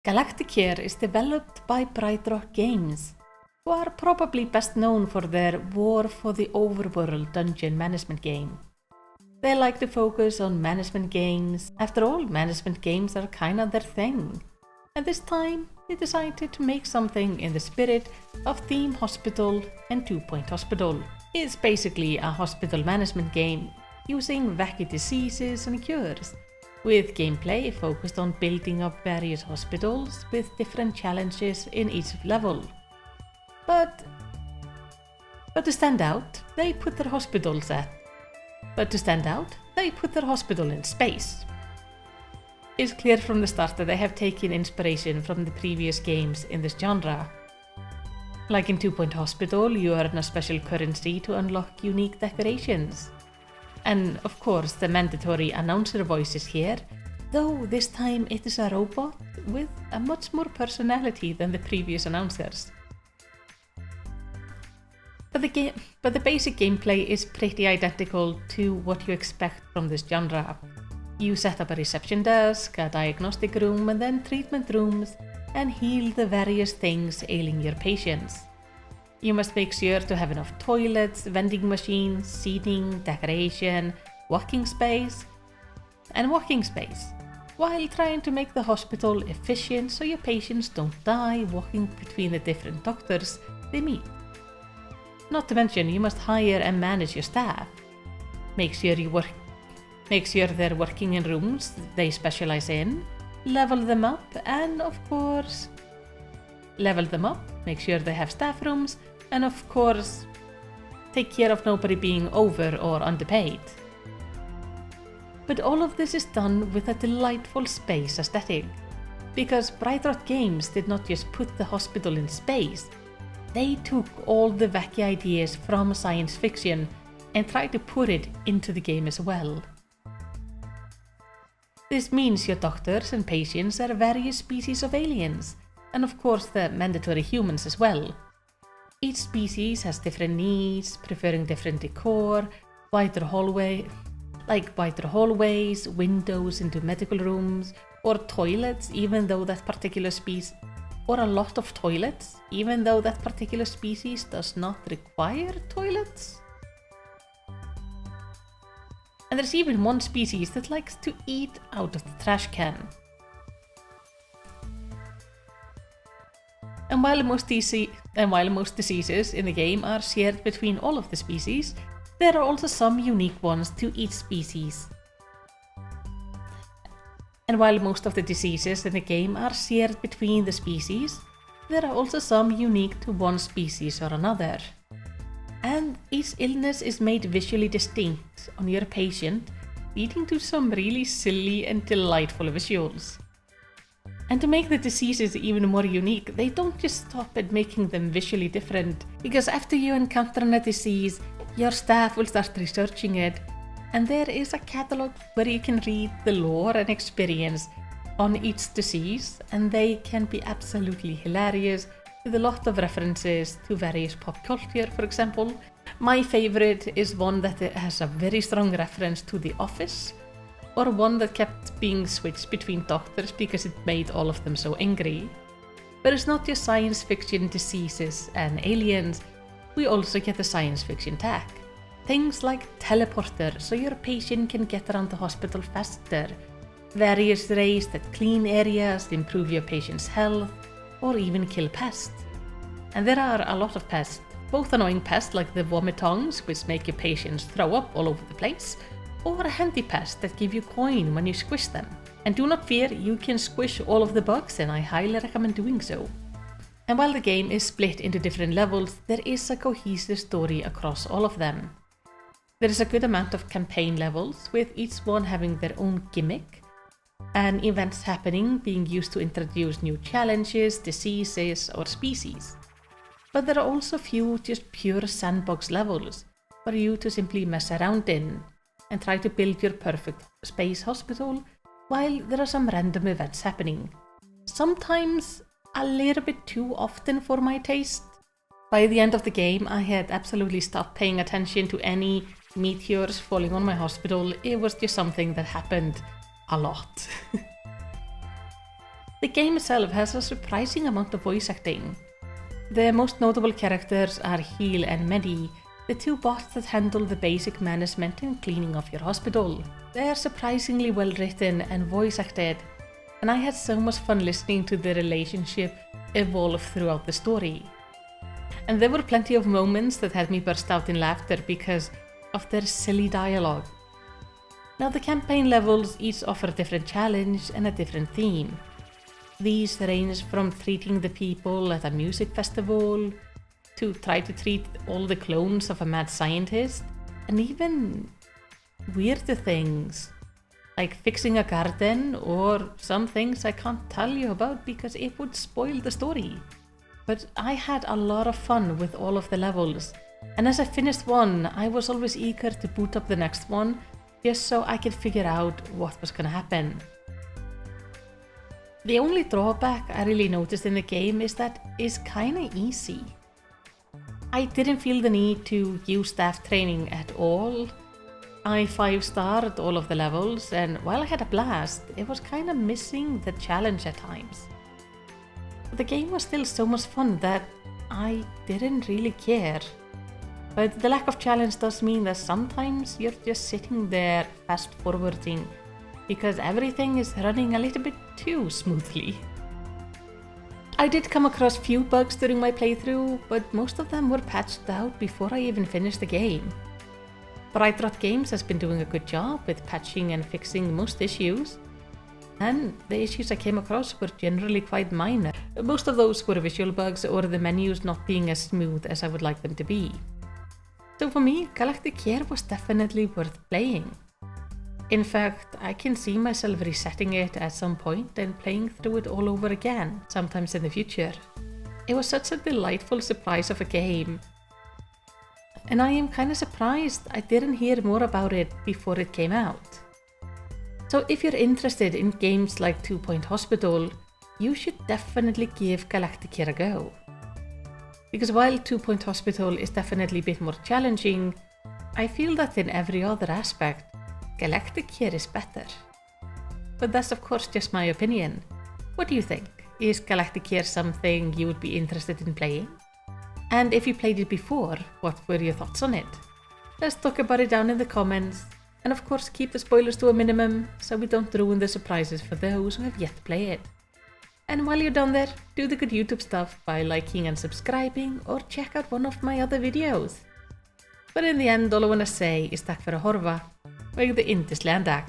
Galacticare is developed by Bright Rock Games, who are probably best known for their War for the Overworld dungeon management game. They like to focus on management games. After all, management games are kinda their thing. And this time, they decided to make something in the spirit of Theme Hospital and 2-Point Hospital. It's basically a hospital management game using wacky diseases and cures, with gameplay focused on building up various hospitals with different challenges in each level. But to stand out, they put their hospital in space. It's clear from the start that they have taken inspiration from the previous games in this genre. Like in 2-Point Hospital, you earn a special currency to unlock unique decorations. And of course the mandatory announcer voice is here, though this time it is a robot with a much more personality than the previous announcers. But the basic gameplay is pretty identical to what you expect from this genre. You set up a reception desk, a diagnostic room, and then treatment rooms, and heal the various things ailing your patients. You must make sure to have enough toilets, vending machines, seating, decoration, walking space, while trying to make the hospital efficient so your patients don't die walking between the different doctors they meet. Not to mention, you must hire and manage your staff. Make sure they're working in rooms they specialize in, level them up, and of course, make sure they have staff rooms, and of course, take care of nobody being over or underpaid. But all of this is done with a delightful space aesthetic, because Bright Rock Games did not just put the hospital in space, they took all the wacky ideas from science fiction and tried to put it into the game as well. This means your doctors and patients are various species of aliens, and of course the mandatory humans as well. Each species has different needs, preferring different decor, wider hallways, windows into medical rooms, or toilets even though that particular species, or a lot of toilets even though that particular species does not require toilets. And there's even one species that likes to eat out of the trash can. And while most diseases in the game are shared between all of the species, there are also some unique ones to each species. And while most of the diseases in the game are shared between the species, there are also some unique to one species or another. And each illness is made visually distinct on your patient, leading to some really silly and delightful visuals. And to make the diseases even more unique, they don't just stop at making them visually different, because after you encounter a disease, your staff will start researching it, and there is a catalog where you can read the lore and experience on each disease, and they can be absolutely hilarious, with a lot of references to various pop culture, for example. My favorite is one that has a very strong reference to The Office, or one that kept being switched between doctors because it made all of them so angry. But it's not just science fiction diseases and aliens, we also get the science fiction tech. Things like teleporter so your patient can get around the hospital faster, various rays that clean areas, improve your patient's health, or even kill pests. And there are a lot of pests, both annoying pests like the vomitongs, which make your patients throw up all over the place, or handy pests that give you coin when you squish them. And do not fear, you can squish all of the bugs, and I highly recommend doing so. And while the game is split into different levels, there is a cohesive story across all of them. There is a good amount of campaign levels, with each one having their own gimmick, and events happening being used to introduce new challenges, diseases, or species. But there are also few just pure sandbox levels for you to simply mess around in and try to build your perfect space hospital, while there are some random events happening. Sometimes a little bit too often for my taste. By the end of the game, I had absolutely stopped paying attention to any meteors falling on my hospital. It was just something that happened a lot. The game itself has a surprising amount of voice acting. The most notable characters are Heal and Medi, the two bots that handle the basic management and cleaning of your hospital. They are surprisingly well written and voice acted, and I had so much fun listening to the relationship evolve throughout the story. And there were plenty of moments that had me burst out in laughter because of their silly dialogue. Now the campaign levels each offer a different challenge and a different theme. These range from treating the people at a music festival, to try to treat all the clones of a mad scientist, and even weirder things, like fixing a garden or some things I can't tell you about because it would spoil the story. But I had a lot of fun with all of the levels, and as I finished one, I was always eager to boot up the next one just so I could figure out what was gonna happen. The only drawback I really noticed in the game is that it's kinda easy. I didn't feel the need to use staff training at all. I 5-starred all of the levels, and while I had a blast, it was kinda missing the challenge at times. But the game was still so much fun that I didn't really care. But the lack of challenge does mean that sometimes you're just sitting there fast forwarding because everything is running a little bit too smoothly. I did come across few bugs during my playthrough, but most of them were patched out before I even finished the game. Bright Rot Games has been doing a good job with patching and fixing most issues, and the issues I came across were generally quite minor. Most of those were visual bugs or the menus not being as smooth as I would like them to be. So for me, Galacticare was definitely worth playing. In fact, I can see myself resetting it at some point and playing through it all over again, sometimes in the future. It was such a delightful surprise of a game, and I am kinda surprised I didn't hear more about it before it came out. So if you're interested in games like 2-Point Hospital, you should definitely give Galacticare a go. Because while 2-Point Hospital is definitely a bit more challenging, I feel that in every other aspect, Galacticare is better. But that's of course just my opinion. What do you think? Is Galacticare something you would be interested in playing? And if you played it before, what were your thoughts on it? Let's talk about it down in the comments. And of course keep the spoilers to a minimum so we don't ruin the surprises for those who have yet to play it. And while you're down there, do the good YouTube stuff by liking and subscribing or check out one of my other videos. But in the end, all I want to say is tack för att horva. Og the yndislegan dag.